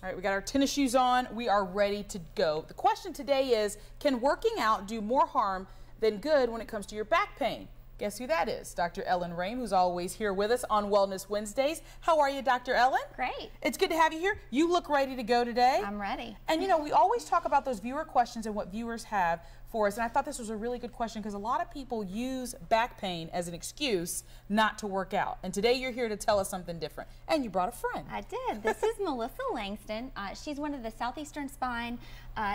All right, we got our tennis shoes on. We are ready to go. The question today is, can working out do more harm than good when it comes to your back pain? Guess who that is? Dr. Ellen Rame, who's always here with us on Wellness Wednesdays. How are you, Dr. Ellen? Great. It's good to have you here. You look ready to go today. I'm ready. And you know, we always talk about those viewer questions and what viewers have for us. And I thought this was a really good question because a lot of people use back pain as an excuse not to work out. And today you're here to tell us something different. And you brought a friend. I did. This is Melissa Langston. She's one of the Southeastern Spine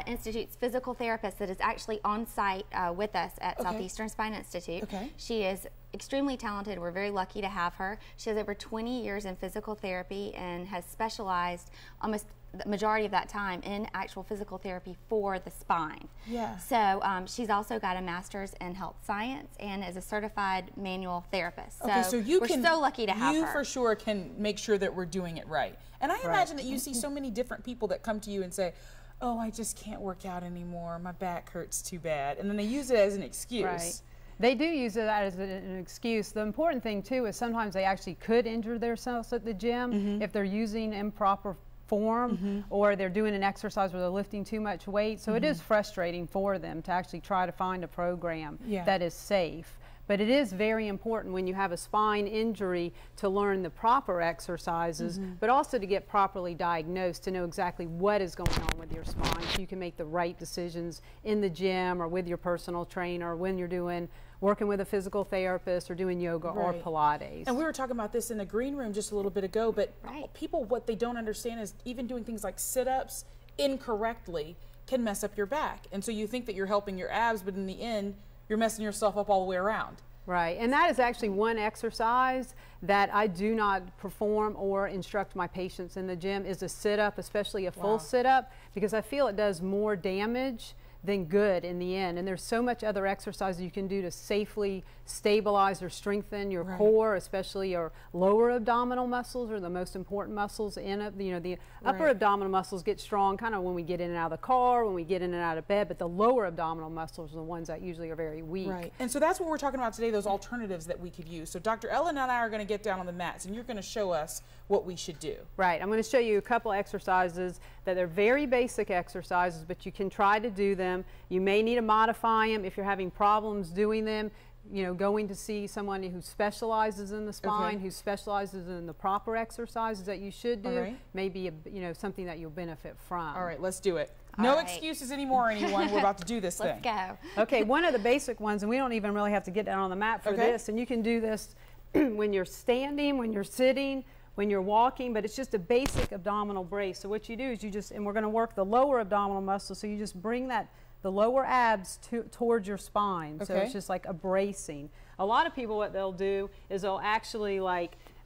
Institute's physical therapists that is actually on site with us at Southeastern Spine Institute. She is extremely talented. We're very lucky to have her. She has over 20 years in physical therapy and has specialized almost the majority of that time in actual physical therapy for the spine. Yeah. So she's also got a master's in health science and is a certified manual therapist. So we're so lucky to have her. You for sure can make sure that we're doing it right. And I imagine that you see so many different people that come to you and say, oh, I just can't work out anymore. My back hurts too bad. And then they use it as an excuse. Right. They do use it as an excuse. The important thing too is sometimes they actually could injure themselves at the gym if they're using improper form or they're doing an exercise where they're lifting too much weight. So it is frustrating for them to actually try to find a program that is safe. But it is very important when you have a spine injury to learn the proper exercises, but also to get properly diagnosed to know exactly what is going on with your spine so you can make the right decisions in the gym or with your personal trainer when you're working with a physical therapist or doing yoga or Pilates. And we were talking about this in the green room just a little bit ago, but people, what they don't understand is even doing things like sit-ups incorrectly can mess up your back. And so you think that you're helping your abs, but in the end, you're messing yourself up all the way around. Right, and that is actually one exercise that I do not perform or instruct my patients in the gym is a sit-up, especially a full sit-up, because I feel it does more damage than good in the end. And there's so much other exercise you can do to safely stabilize or strengthen your core, especially your lower abdominal muscles are the most important muscles in it. You know, the upper abdominal muscles get strong kind of when we get in and out of the car, when we get in and out of bed, but the lower abdominal muscles are the ones that usually are very weak. Right, and so that's what we're talking about today, those alternatives that we could use. So Dr. Ellen and I are going to get down on the mats and you're going to show us what we should do. Right, I'm going to show you a couple exercises that are very basic exercises, but you can try to do them. You may need to modify them if you're having problems doing them. You know, going to see someone who specializes in the spine, who specializes in the proper exercises that you should do, may be something that you'll benefit from. All right, let's do it. No excuses anymore, anyone. We're about to do this thing. Let's go. Okay, one of the basic ones, and we don't even really have to get down on the mat for this, and you can do this when you're standing, when you're sitting, when you're walking, but it's just a basic abdominal brace. So what you do is and we're going to work the lower abdominal muscle, so you just bring the lower abs towards your spine. So it's just like a bracing. A lot of people, what they'll do is they'll actually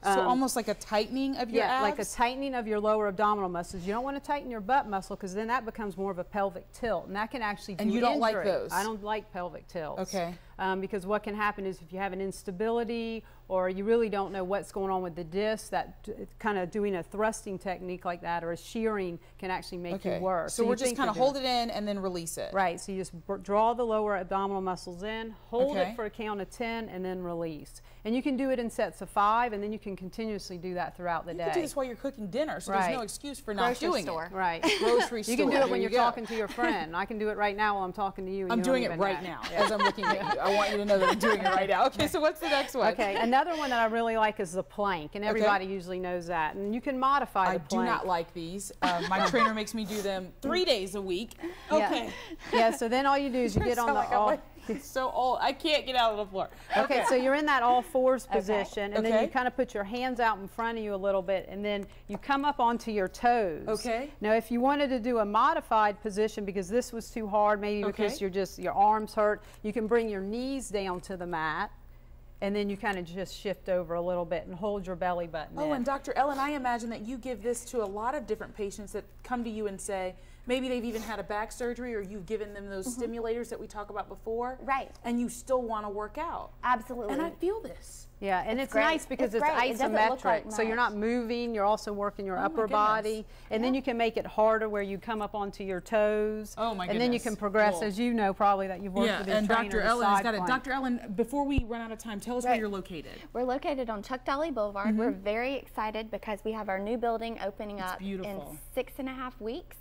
so almost like a tightening of your abs? Like a tightening of your lower abdominal muscles. You don't want to tighten your butt muscle because then that becomes more of a pelvic tilt, and that can actually do And you don't injury. like those? I don't like pelvic tilts. Okay. Because what can happen is if you have an instability or you really don't know what's going on with the disc, that kind of doing a thrusting technique like that or a shearing can actually make you worse. So we're just kind of hold it in and then release it. Right, so you just draw the lower abdominal muscles in, hold it for a count of 10, and then release. And you can do it in sets of 5, and then you can continuously do that throughout the day. You can do this while you're cooking dinner, so there's no excuse for not doing it. Right. Grocery store. You can do it when you're talking to your friend. I can do it right now while I'm talking to you. I'm doing it right now as I'm looking at you. I want you to know that I'm doing it right now. Okay, so what's the next one? Okay, another one that I really like is the plank, and everybody usually knows that. And you can modify the plank. I do not like these. My trainer makes me do them 3 days a week. Okay. Yeah, so then all you do is you get on the It's so old. I can't get out of the floor. Okay, so you're in that all fours position, and then you kind of put your hands out in front of you a little bit, and then you come up onto your toes. Okay. Now, if you wanted to do a modified position because this was too hard, maybe because your arms hurt, you can bring your knees down to the mat, and then you kind of just shift over a little bit and hold your belly button in. And Dr. Ellen, I imagine that you give this to a lot of different patients that come to you and say, maybe they've even had a back surgery or you've given them those stimulators that we talked about before. Right. And you still want to work out. Absolutely. And I feel this. Yeah, and it's nice because it's isometric, like so you're not moving, you're also working your upper body, and then you can make it harder where you come up onto your toes. Oh my goodness. And then you can progress, as you know probably that you've worked with your trainer. And Dr. Ellen has got it. Dr. Ellen, before we run out of time, tell us where you're located. We're located on Chuck Daly Boulevard. We're very excited because we have our new building opening up in 6.5 weeks.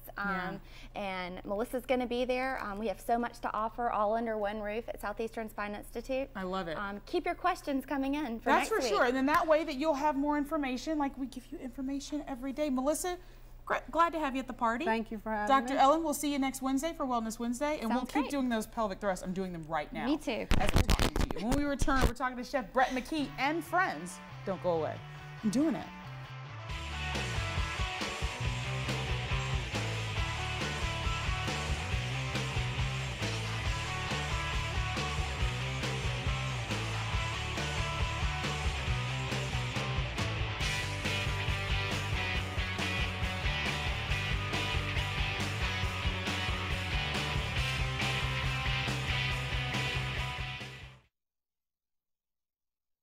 And Melissa's going to be there. We have so much to offer, all under one roof at Southeastern Spine Institute. I love it. Keep your questions coming in for next week. That's for sure. And then that way that you'll have more information. Like we give you information every day. Melissa, glad to have you at the party. Thank you for having me. Dr. Ellen, we'll see you next Wednesday for Wellness Wednesday. And we'll keep doing those pelvic thrusts. I'm doing them right now. Me too. As we're talking to you. When we return, we're talking to Chef Brett McKee and friends. Don't go away. I'm doing it.